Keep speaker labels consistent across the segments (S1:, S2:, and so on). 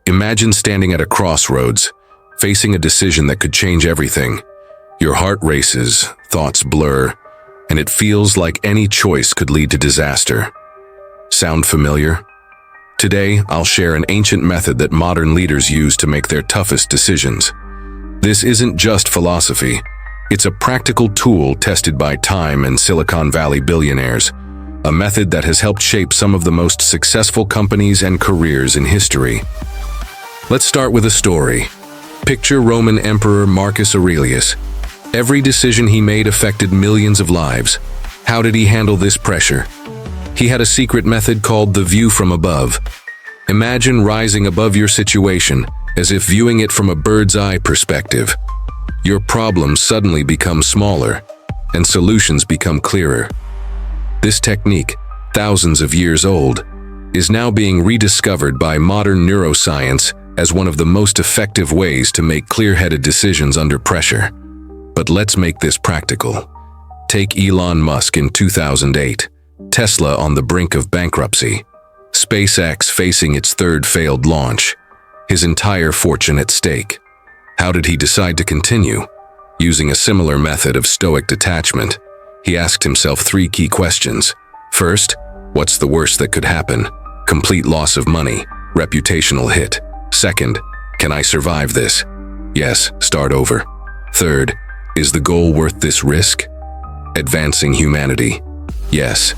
S1: Imagine standing at a crossroads, facing a decision that could change everything. Your heart races, thoughts blur, and it feels like any choice could lead to disaster. Sound familiar? Today, I'll share an ancient method that modern leaders use to make their toughest decisions. This isn't just philosophy. It's a practical tool tested by time and Silicon Valley billionaires, a method that has helped shape some of the most successful companies and careers in history. Let's start with a story. Picture Roman Emperor Marcus Aurelius. Every decision he made affected millions of lives. How did he handle this pressure? He had a secret method called the view from above. Imagine rising above your situation, as if viewing it from a bird's-eye perspective. Your problems suddenly become smaller, and solutions become clearer. This technique, thousands of years old, is now being rediscovered by modern neuroscience as one of the most effective ways to make clear-headed decisions under pressure. But let's make this practical. Take Elon Musk in 2008, Tesla on the brink of bankruptcy, SpaceX facing its third failed launch, his entire fortune at stake. How did he decide to continue? Using a similar method of Stoic detachment, he asked himself three key questions. First, what's the worst that could happen? Complete loss of money, reputational hit. Second, can I survive this? Yes, start over. Third, is the goal worth this risk? Advancing humanity. Yes.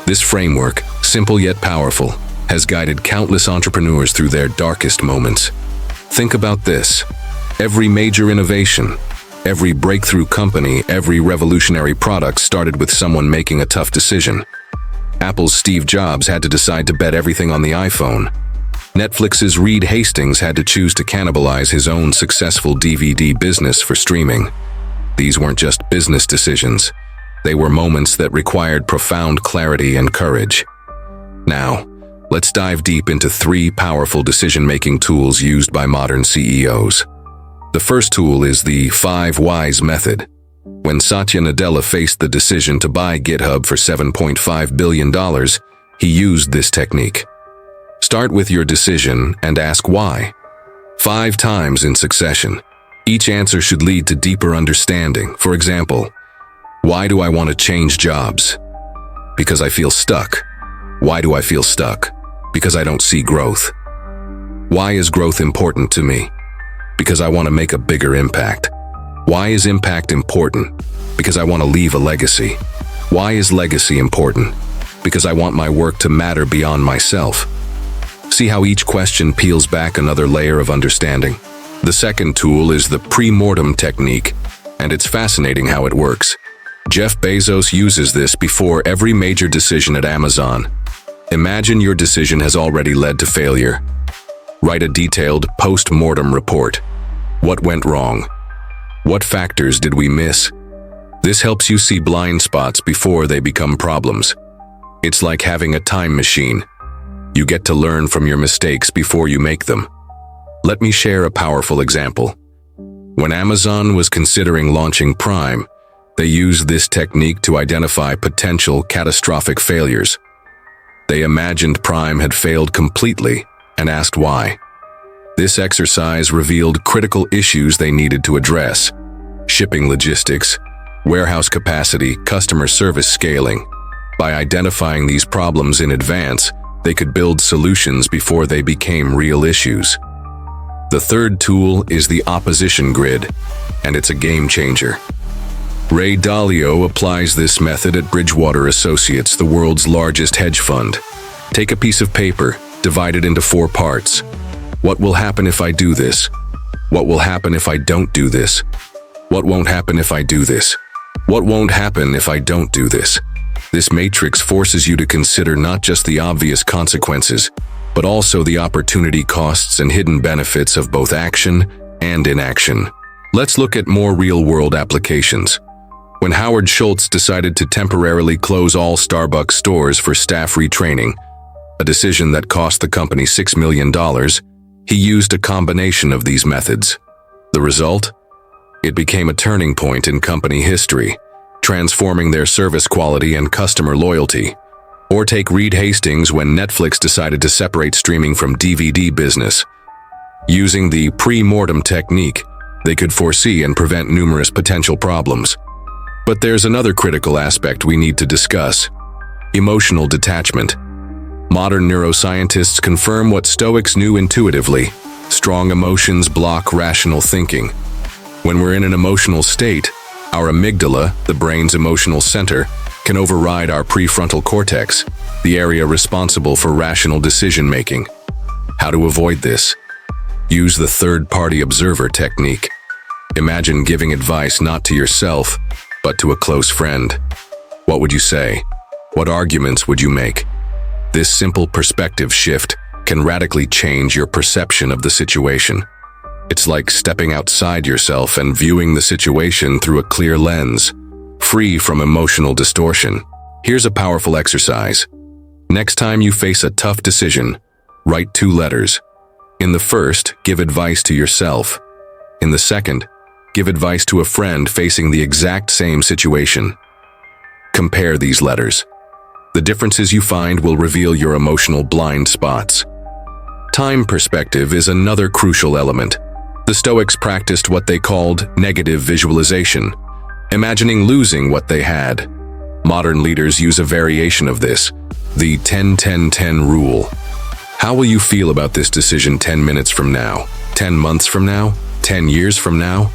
S1: This framework, simple yet powerful, has guided countless entrepreneurs through their darkest moments. Think about this. Every major innovation, every breakthrough company, every revolutionary product started with someone making a tough decision. Apple's Steve Jobs had to decide to bet everything on the iPhone. Netflix's Reed Hastings had to choose to cannibalize his own successful DVD business for streaming. These weren't just business decisions. They were moments that required profound clarity and courage. Now, let's dive deep into three powerful decision-making tools used by modern CEOs. The first tool is the 5 Whys method. When Satya Nadella faced the decision to buy GitHub for $7.5 billion, he used this technique. Start with your decision and ask why. 5 times in succession. Each answer should lead to deeper understanding. For example, why do I want to change jobs? Because I feel stuck. Why do I feel stuck? Because I don't see growth. Why is growth important to me? Because I want to make a bigger impact. Why is impact important? Because I want to leave a legacy. Why is legacy important? Because I want my work to matter beyond myself. See how each question peels back another layer of understanding. The second tool is the pre-mortem technique, and it's fascinating how it works. Jeff Bezos uses this before every major decision at Amazon. Imagine your decision has already led to failure. Write a detailed post-mortem report. What went wrong? What factors did we miss? This helps you see blind spots before they become problems. It's like having a time machine. You get to learn from your mistakes before you make them. Let me share a powerful example. When Amazon was considering launching Prime, they used this technique to identify potential catastrophic failures. They imagined Prime had failed completely and asked why. This exercise revealed critical issues they needed to address: shipping logistics, warehouse capacity, customer service scaling. By identifying these problems in advance, they could build solutions before they became real issues. The third tool is the opposition grid, and it's a game changer. Ray Dalio applies this method at Bridgewater Associates, the world's largest hedge fund. Take a piece of paper, divide it into 4 parts. What will happen if I do this? What will happen if I don't do this? What won't happen if I do this? What won't happen if I don't do this? This matrix forces you to consider not just the obvious consequences, but also the opportunity costs and hidden benefits of both action and inaction. Let's look at more real-world applications. When Howard Schultz decided to temporarily close all Starbucks stores for staff retraining, a decision that cost the company $6 million, he used a combination of these methods. The result? It became a turning point in company history, transforming their service quality and customer loyalty. Or take Reed Hastings when Netflix decided to separate streaming from DVD business. Using the pre-mortem technique, they could foresee and prevent numerous potential problems. But there's another critical aspect we need to discuss: emotional detachment. Modern neuroscientists confirm what Stoics knew intuitively: strong emotions block rational thinking. When we're in an emotional state, our amygdala, the brain's emotional center, can override our prefrontal cortex, the area responsible for rational decision-making. How to avoid this? Use the third-party observer technique. Imagine giving advice not to yourself, but to a close friend. What would you say? What arguments would you make? This simple perspective shift can radically change your perception of the situation. It's like stepping outside yourself and viewing the situation through a clear lens, free from emotional distortion. Here's a powerful exercise. Next time you face a tough decision, write 2 letters. In the first, give advice to yourself. In the second, give advice to a friend facing the exact same situation. Compare these letters. The differences you find will reveal your emotional blind spots. Time perspective is another crucial element. The Stoics practiced what they called negative visualization, imagining losing what they had. Modern leaders use a variation of this, the 10-10-10 rule. How will you feel about this decision 10 minutes from now, 10 months from now, 10 years from now?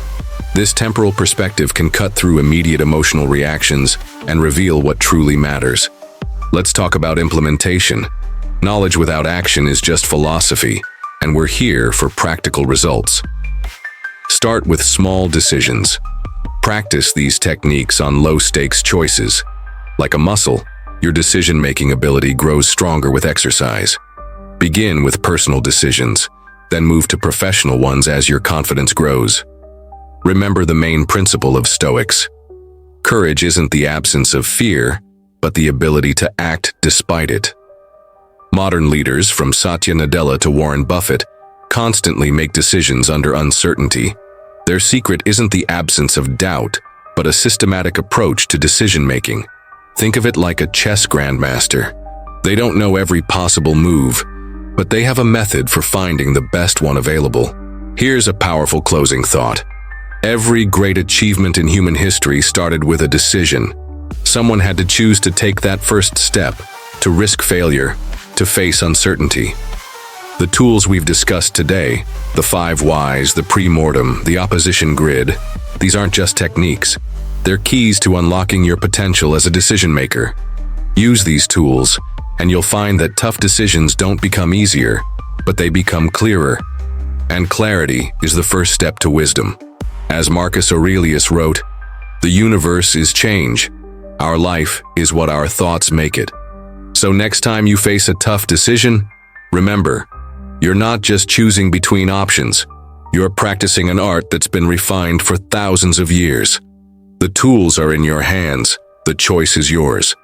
S1: This temporal perspective can cut through immediate emotional reactions and reveal what truly matters. Let's talk about implementation. Knowledge without action is just philosophy, and we're here for practical results. Start with small decisions. Practice these techniques on low-stakes choices. Like a muscle, your decision-making ability grows stronger with exercise. Begin with personal decisions, then move to professional ones as your confidence grows. Remember the main principle of Stoics. Courage isn't the absence of fear, but the ability to act despite it. Modern leaders, from Satya Nadella to Warren Buffett, constantly make decisions under uncertainty. Their secret isn't the absence of doubt, but a systematic approach to decision-making. Think of it like a chess grandmaster. They don't know every possible move, but they have a method for finding the best one available. Here's a powerful closing thought. Every great achievement in human history started with a decision. Someone had to choose to take that first step, to risk failure, to face uncertainty. The tools we've discussed today, the 5 whys, the pre-mortem, the opposition grid, these aren't just techniques. They're keys to unlocking your potential as a decision maker. Use these tools, and you'll find that tough decisions don't become easier, but they become clearer. And clarity is the first step to wisdom. As Marcus Aurelius wrote, "The universe is change. Our life is what our thoughts make it." So next time you face a tough decision, remember, you're not just choosing between options. You're practicing an art that's been refined for thousands of years. The tools are in your hands. The choice is yours.